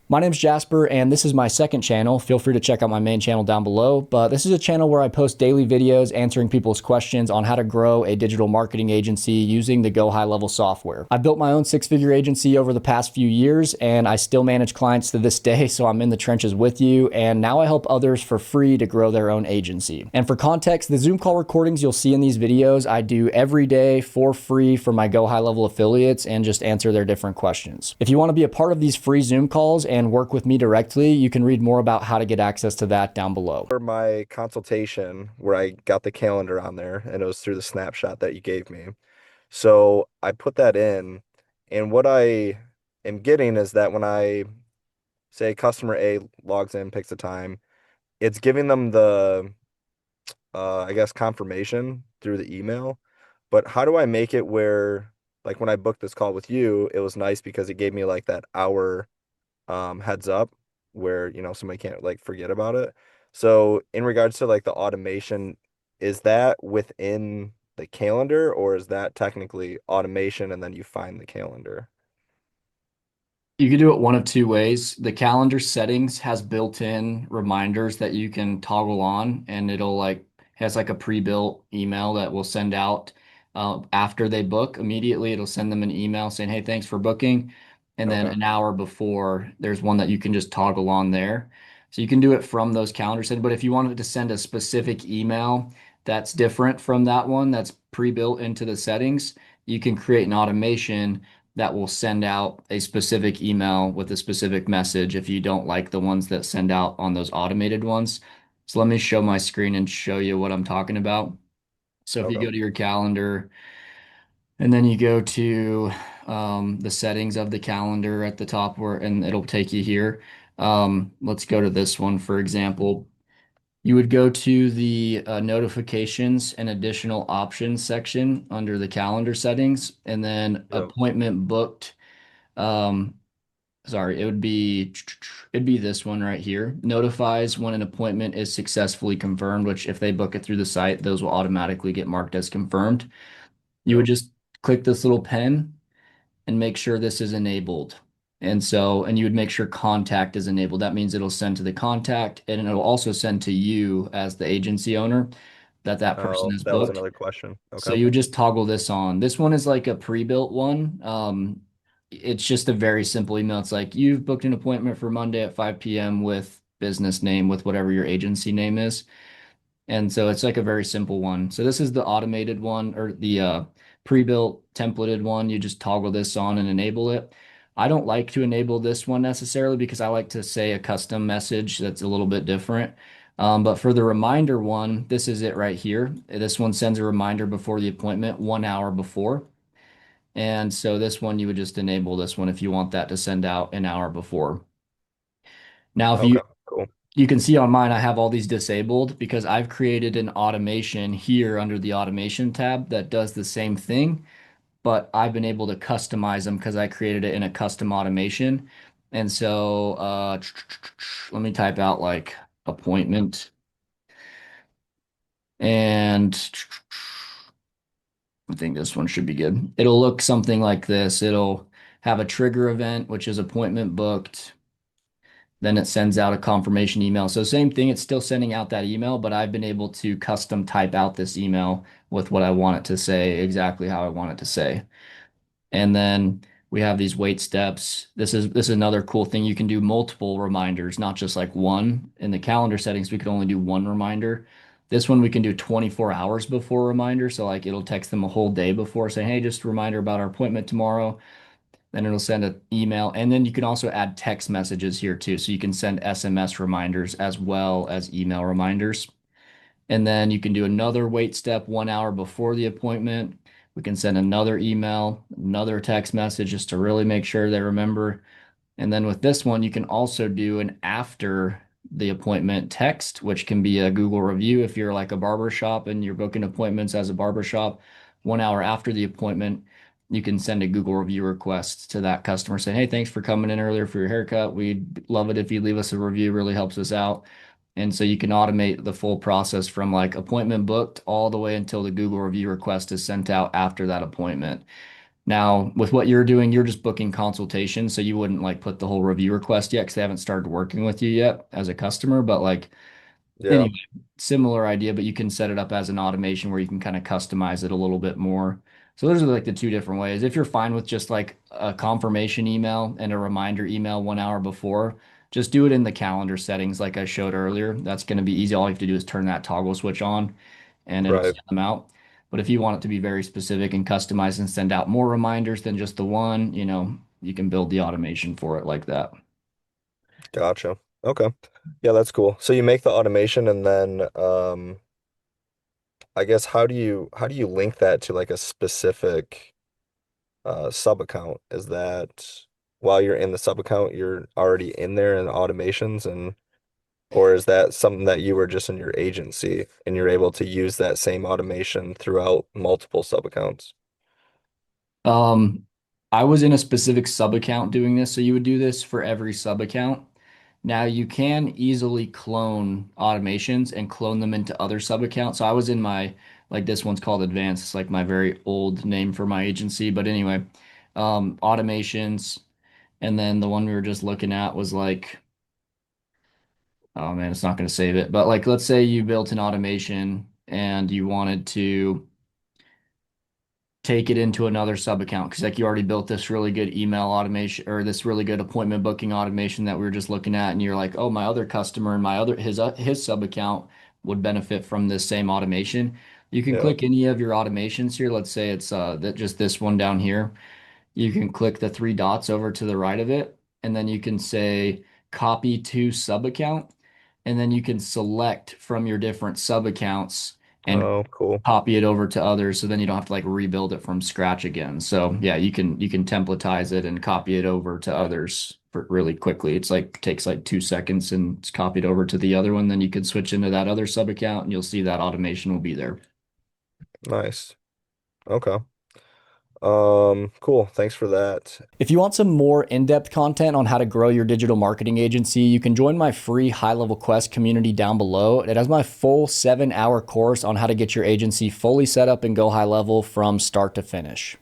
My name's Jasper, and this is my second channel. Feel free to check out my main channel down below. But this is a channel where I post daily videos answering people's questions on how to grow a digital marketing agency using the GoHighLevel software. I've built my own six-figure agency over the past few years, and I still manage clients to this day, so I'm in the trenches with you. And now I help others for free to grow their own agency. And for context, the Zoom call recordings you'll see in these videos, I do every day for free for my GoHighLevel affiliates and just answer their different questions. If you want to be a part of these free Zoom calls and work with me directly, you can read more about how to get access to that down below. For my consultation where I got the calendar on there and it was through the snapshot that you gave me. So I put that in, and what I am getting is that when I say customer A logs in, picks a time, it's giving them the I guess confirmation through the email. But how do I make it where, like, when I booked this call with you, it was nice because it gave me like that hour heads up where, somebody can't like forget about it. So in regards to like the automation, is that within the calendar, or is that technically automation and then you find the calendar? You can do it one of two ways. The calendar settings has built-in reminders that you can toggle on, and it'll like has like a pre-built email that will send out after they book. Immediately, it'll send them an email saying, "Hey, thanks for booking." And then Okay. an hour before, there's one that you can just toggle on there. So you can do it from those calendar settings. But if you wanted to send a specific email that's different from that one that's pre-built into the settings, you can create an automation that will send out a specific email with a specific message if you don't like the ones that send out on those automated ones. So let me show my screen and show you what I'm talking about. So if you Okay. go to your calendar and then you go to the settings of the calendar at the top where, and it'll take you here. Let's go to this one, for example. You would go to the notifications and additional options section under the calendar settings, and then Yep. appointment booked. Um, Sorry, it'd be this one right here. Notifies when an appointment is successfully confirmed, which if they book it through the site, those will automatically get marked as confirmed. You would Yep. just click this little pen and make sure this is enabled. And you would make sure contact is enabled. That means it'll send to the contact and it'll also send to you as the agency owner that person Oh, is that was booked. another question. So Okay. you would just toggle this on. This one is like a pre-built one. It's just a very simple email. It's like you've booked an appointment for Monday at 5 p.m. with business name with whatever your agency name is. And so it's like a very simple one. So this is the automated one or the pre-built templated one. You just toggle this on and enable it. I don't like to enable this one necessarily because I like to say a custom message that's a little bit different. But for the reminder one, this is it right here. This one sends a reminder before the appointment, 1 hour before. And so this one, you would just enable this one if you want that to send out an hour before. Now, if Okay. Cool. you can see on mine, I have all these disabled because I've created an automation here under the automation tab that does the same thing, but I've been able to customize them because I created it in a custom automation. And so let me type out like appointment and I think this one should be good. It'll look something like this. It'll have a trigger event, which is appointment booked. Then it sends out a confirmation email. So same thing, it's still sending out that email, but I've been able to custom type out this email with what I want it to say, exactly how I want it to say. And then we have these wait steps. This is another cool thing. You can do multiple reminders, not just like one. In the calendar settings, we could only do one reminder. This one we can do 24 hours before reminder. So like it'll text them a whole day before saying, hey, just a reminder about our appointment tomorrow. Then it'll send an email. And then you can also add text messages here too. So you can send SMS reminders as well as email reminders. And then you can do another wait step 1 hour before the appointment. We can send another email, another text message just to really make sure they remember. And then with this one, you can also do an after the appointment text, which can be a Google review if you're like a barber shop and you're booking appointments as a barber shop. 1 hour after the appointment, you can send a Google review request to that customer saying, hey, thanks for coming in earlier for your haircut. We'd love it if you leave us a review, really helps us out. And so you can automate the full process from like appointment booked all the way until the Google review request is sent out after that appointment. Now, with what you're doing, you're just booking consultation, so you wouldn't like put the whole review request yet because they haven't started working with you yet as a customer. But like Yeah, anyway, similar idea, but you can set it up as an automation where you can kind of customize it a little bit more. So those are like the two different ways. If you're fine with just like a confirmation email and a reminder email 1 hour before, just do it in the calendar settings like I showed earlier. That's going to be easy. All you have to do is turn that toggle switch on and it'll right. send them out. But if you want it to be very specific and customized and send out more reminders than just the one, you can build the automation for it like that. Gotcha. Okay. Yeah, that's cool. So you make the automation and then I guess how do you link that to like a specific sub account? Is that while you're in the sub account, you're already in there in automations and or is that something that you were just in your agency and you're able to use that same automation throughout multiple sub accounts? Um, I was in a specific sub account doing this, so you would do this for every sub account. Now you can easily clone automations and clone them into other sub accounts. So I was in my like this one's called Advanced. It's like my very old name for my agency. But anyway, automations, and then the one we were just looking at was like, oh man, it's not going to save it. But like, let's say you built an automation and you wanted to take it into another sub account because like you already built this really good email automation or this really good appointment booking automation that we were just looking at and you're like, "Oh, my other customer and my other his sub account would benefit from this same automation." You can Yeah. click any of your automations here. Let's say it's that just this one down here. You can click the three dots over to the right of it and then you can say copy to sub account and then you can select from your different sub accounts and Oh, cool. copy it over to others so then you don't have to like rebuild it from scratch again. So yeah, you can templatize it and copy it over to others for really quickly. It's like takes like 2 seconds and it's copied over to the other one. Then you can switch into that other sub account and you'll see that automation will be there. Nice. Okay. Cool. Thanks for that. If you want some more in-depth content on how to grow your digital marketing agency, you can join my free HighLevel Quest community down below. It has my full 7-hour course on how to get your agency fully set up and go high level from start to finish.